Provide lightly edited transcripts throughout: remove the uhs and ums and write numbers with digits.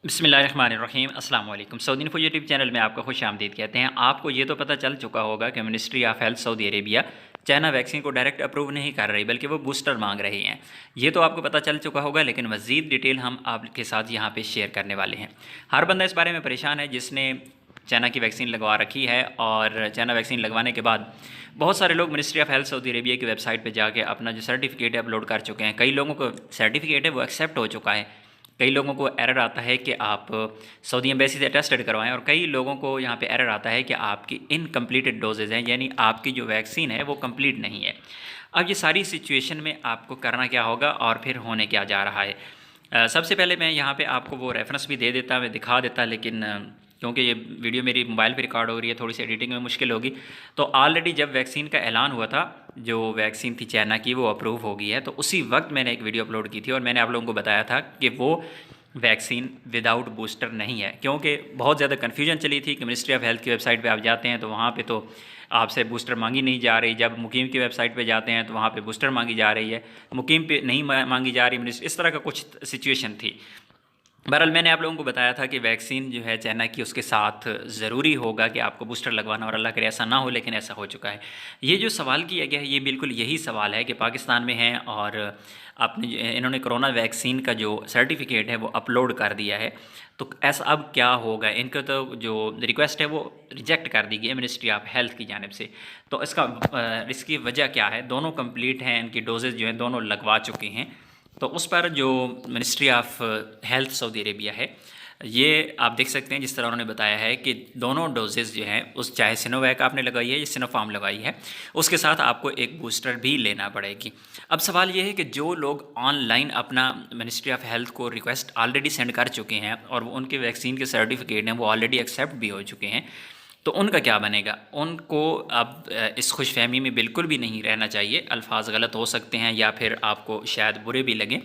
बिस्मिल्लाहिर्रहमानिर्रहीम अस्सलाम वालेकुम। सऊदी इन्फो यूट्यूब चैनल में आपका खुश आमदीद कहते हैं। आपको ये तो पता चल चुका होगा कि ministry of health Saudi Arabia China vaccine को डायरेक्ट अप्रूव नहीं कर रही, बल्कि वो बूस्टर मांग रही हैं। ये तो आपको पता चल चुका होगा, लेकिन मज़ीद डिटेल हम आपके साथ यहाँ पे शेयर करने वाले हैं। हर बंदा इस बारे में परेशान है जिसने चाइना की वैक्सीन लगवा रखी है, और चाइना वैक्सीन लगवाने के बाद बहुत सारे लोग ministry of health Saudi Arabia की वेबसाइट पर जाके अपना जो सर्टिफिकेट है अपलोड कर चुके हैं। कई लोगों को सर्टिफिकेट है वो एक्सेप्ट हो चुका है, कई लोगों को एरर आता है कि आप सऊदी एम्बेसी से टेस्टेड करवाएं, और कई लोगों को यहाँ पे एरर आता है कि आपकी इनकम्प्लीटेड डोजेज़ हैं, यानी आपकी जो वैक्सीन है वो कंप्लीट नहीं है। अब ये सारी सिचुएशन में आपको करना क्या होगा और फिर होने क्या जा रहा है। सबसे पहले मैं यहाँ पे आपको वो रेफरेंस भी दे देता, मैं दिखा देता, लेकिन क्योंकि ये वीडियो मेरी मोबाइल पे रिकॉर्ड हो रही है, थोड़ी सी एडिटिंग में मुश्किल होगी। तो ऑलरेडी जब वैक्सीन का ऐलान हुआ था, जो वैक्सीन थी चाइना की वो अप्रूव हो गई है, तो उसी वक्त मैंने एक वीडियो अपलोड की थी और मैंने आप लोगों को बताया था कि वो वैक्सीन विदाउट बूस्टर नहीं है, क्योंकि बहुत ज़्यादा कन्फ्यूजन चली थी कि मिनिस्ट्री ऑफ हेल्थ की वेबसाइट पे आप जाते हैं तो वहाँ पे तो आपसे बूस्टर मांगी नहीं जा रही, जब मुकीम की वेबसाइट पे जाते हैं तो वहाँ पे बूस्टर मांगी जा रही है, मुकीम पे नहीं मांगी जा रही। इस तरह का कुछ सिचुएशन थी। बहरहाल मैंने आप लोगों को बताया था कि वैक्सीन जो है चाइना की, उसके साथ ज़रूरी होगा कि आपको बूस्टर लगवाना, और अल्लाह करे ऐसा ना हो, लेकिन ऐसा हो चुका है। ये जो सवाल किया गया है ये बिल्कुल यही सवाल है कि पाकिस्तान में हैं और आपने इन्होंने कोरोना वैक्सीन का जो सर्टिफिकेट है वो अपलोड कर दिया है, तो ऐसा अब क्या होगा। इनका तो जो रिक्वेस्ट है वो रिजेक्ट कर दी गई है मिनिस्ट्री ऑफ हेल्थ की जानिब से। तो इसकी वजह क्या है, दोनों कंप्लीट हैं, इनकी डोजेज़ जो हैं दोनों लगवा चुके हैं। तो उस पर जो ministry of health Saudi Arabia है, ये आप देख सकते हैं जिस तरह उन्होंने बताया है कि दोनों डोजेज़ जो हैं, उस चाहे सिनोवैक आपने लगाई है या सिनोफार्म लगाई है, उसके साथ आपको एक बूस्टर भी लेना पड़ेगी। अब सवाल ये है कि जो लोग ऑनलाइन अपना मिनिस्ट्री ऑफ हेल्थ को रिक्वेस्ट ऑलरेडी सेंड कर चुके हैं और उनके वैक्सीन के सर्टिफिकेट हैं वो ऑलरेडी एक्सेप्ट भी हो चुके हैं, तो उनका क्या बनेगा। उनको अब इस खुशफहमी में बिल्कुल भी नहीं रहना चाहिए। अल्फाज गलत हो सकते हैं या फिर आपको शायद बुरे भी लगें।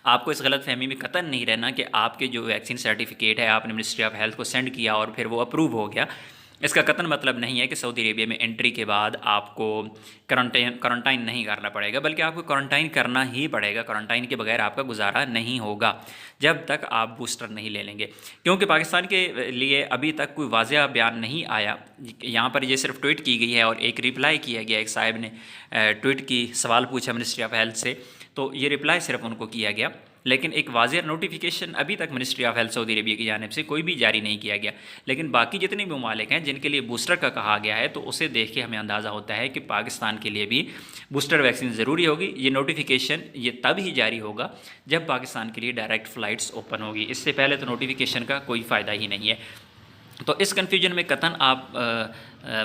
आपको इस गलत फहमी में कतई नहीं रहना कि आपके जो वैक्सीन सर्टिफिकेट है आपने मिनिस्ट्री ऑफ हेल्थ को सेंड किया और फिर वो अप्रूव हो गया। इसका कतई मतलब नहीं है कि सऊदी अरेबिया में एंट्री के बाद आपको क्वारंटाइन नहीं करना पड़ेगा, बल्कि आपको क्वारंटाइन करना ही पड़ेगा। क्वारंटाइन के बगैर आपका गुजारा नहीं होगा जब तक आप बूस्टर नहीं ले लेंगे, क्योंकि पाकिस्तान के लिए अभी तक कोई वाज़ेह बयान नहीं आया। यहाँ पर ये सिर्फ ट्वीट की गई है और एक रिप्लाई किया गया, एक साहब ने ट्वीट की, सवाल पूछा मिनिस्ट्री ऑफ हेल्थ से, तो ये रिप्लाई सिर्फ उनको किया गया, लेकिन एक वाज़ेह नोटिफिकेशन अभी तक ministry of health Saudi Arabia की जानिब से कोई भी जारी नहीं किया गया। लेकिन बाकी जितने भी ममालिक हैं जिनके लिए बूस्टर का कहा गया है, तो उसे देख के हमें अंदाज़ा होता है कि पाकिस्तान के लिए भी बूस्टर वैक्सीन ज़रूरी होगी। ये नोटिफिकेशन ये तब ही जारी होगा जब पाकिस्तान के लिए डायरेक्ट फ़्लाइट्स ओपन होगी, इससे पहले तो नोटिफिकेशन का कोई फ़ायदा ही नहीं है। तो इस कन्फ्यूजन में कतन आप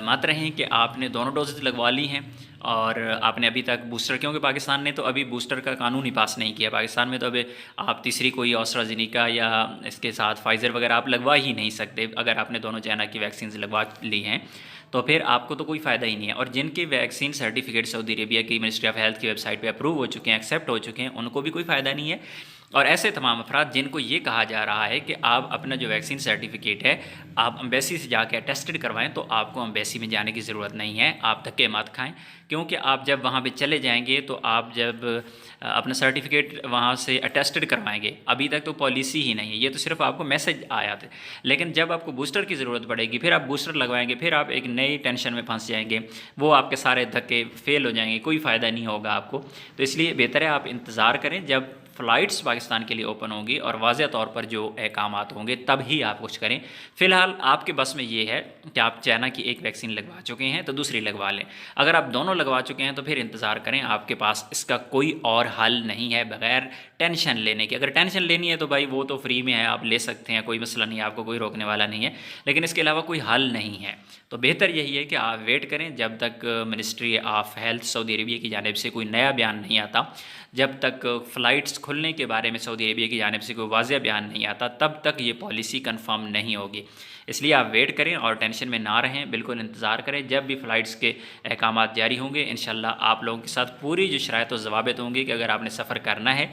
मत रहें कि आपने दोनों डोजेज लगवा ली हैं और आपने अभी तक बूस्टर, क्योंकि पाकिस्तान ने तो अभी बूस्टर का कानून ही पास नहीं किया। पाकिस्तान में तो अभी आप तीसरी कोई ऑस्ट्राजेनिका या इसके साथ फाइज़र वगैरह आप लगवा ही नहीं सकते। अगर आपने दोनों चाइना की वैक्सीन लगवा ली हैं तो फिर आपको तो कोई फ़ायदा ही नहीं है। और जिनके वैक्सीन सर्टिफिकेट सऊदी अरेबिया की मिनिस्ट्री ऑफ हेल्थ की वेबसाइट पर अप्रूव हो चुके हैं, एक्सेप्ट हो चुके हैं, उनको भी कोई फ़ायदा नहीं है। और ऐसे तमाम अफराद जिनको ये कहा जा रहा है कि आप अपना जो वैक्सीन सर्टिफिकेट है आप अम्बेसी से जाके अटेस्टेड करवाएं, तो आपको अम्बेसी में जाने की ज़रूरत नहीं है। आप धक्के मत खाएं, क्योंकि आप जब वहाँ पे चले जाएंगे तो आप जब अपना सर्टिफिकेट वहाँ से अटेस्टेड करवाएंगे, अभी तक तो पॉलिसी ही नहीं है, ये तो सिर्फ आपको मैसेज आया था। लेकिन जब आपको बूस्टर की ज़रूरत पड़ेगी, फिर आप बूस्टर लगवाएंगे, फिर आप एक नई टेंशन में फंस जाएंगे, वो आपके सारे धक्के फेल हो जाएंगे, कोई फ़ायदा नहीं होगा आपको। तो इसलिए बेहतर है आप इंतज़ार करें जब फ़्लाइट्स पाकिस्तान के लिए ओपन होंगी और वाज़ेह तौर पर जो अहकामात होंगे तब ही आप कुछ करें। फ़िलहाल आपके बस में ये है कि आप चाइना की एक वैक्सीन लगवा चुके हैं तो दूसरी लगवा लें। अगर आप दोनों लगवा चुके हैं तो फिर इंतज़ार करें, आपके पास इसका कोई और हल नहीं है बग़ैर टेंशन लेने के। अगर टेंशन लेनी है तो भाई वो तो फ्री में है, आप ले सकते हैं, कोई मसला नहीं है, आपको कोई रोकने वाला नहीं है, लेकिन इसके अलावा कोई हल नहीं है। तो बेहतर यही है कि आप वेट करें जब तक ministry of health Saudi Arabia की जानिब से कोई नया बयान नहीं आता, जब तक फ़्लाइट्स खुलने के बारे में सऊदी अरेबिया की जानिब से कोई वाज़ेह बयान नहीं आता, तब तक ये पॉलिसी कंफर्म नहीं होगी। इसलिए आप वेट करें और टेंशन में ना रहें, बिल्कुल इंतज़ार करें। जब भी फ़्लाइट्स के अहकामात जारी होंगे इंशाल्लाह आप लोगों के साथ पूरी जो शराइत व ज़वाबित होंगी कि अगर आपने सफ़र करना है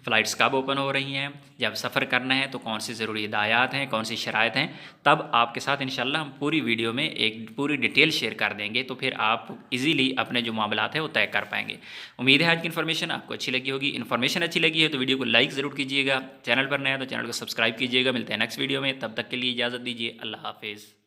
फ़्लाइट्स कब ओपन हो रही हैं, जब सफ़र करना है तो कौन सी ज़रूरी हिदायत हैं, कौन सी शराइत हैं, तब आपके साथ इंशाल्लाह हम पूरी वीडियो में एक पूरी डिटेल शेयर कर देंगे। तो फिर आप इजीली अपने जो मामलात हैं वो तय कर पाएंगे। उम्मीद है आज की इन्फॉर्मेशन आपको अच्छी लगी होगी। इन्फॉर्मेशन अच्छी लगी है तो वीडियो को लाइक ज़रूर कीजिएगा, चैनल पर नया तो चैनल को सब्सक्राइब कीजिएगा। मिलते हैं नेक्स्ट वीडियो में, तब तक के लिए इजाज़त दीजिए। अल्लाह हाफिज़।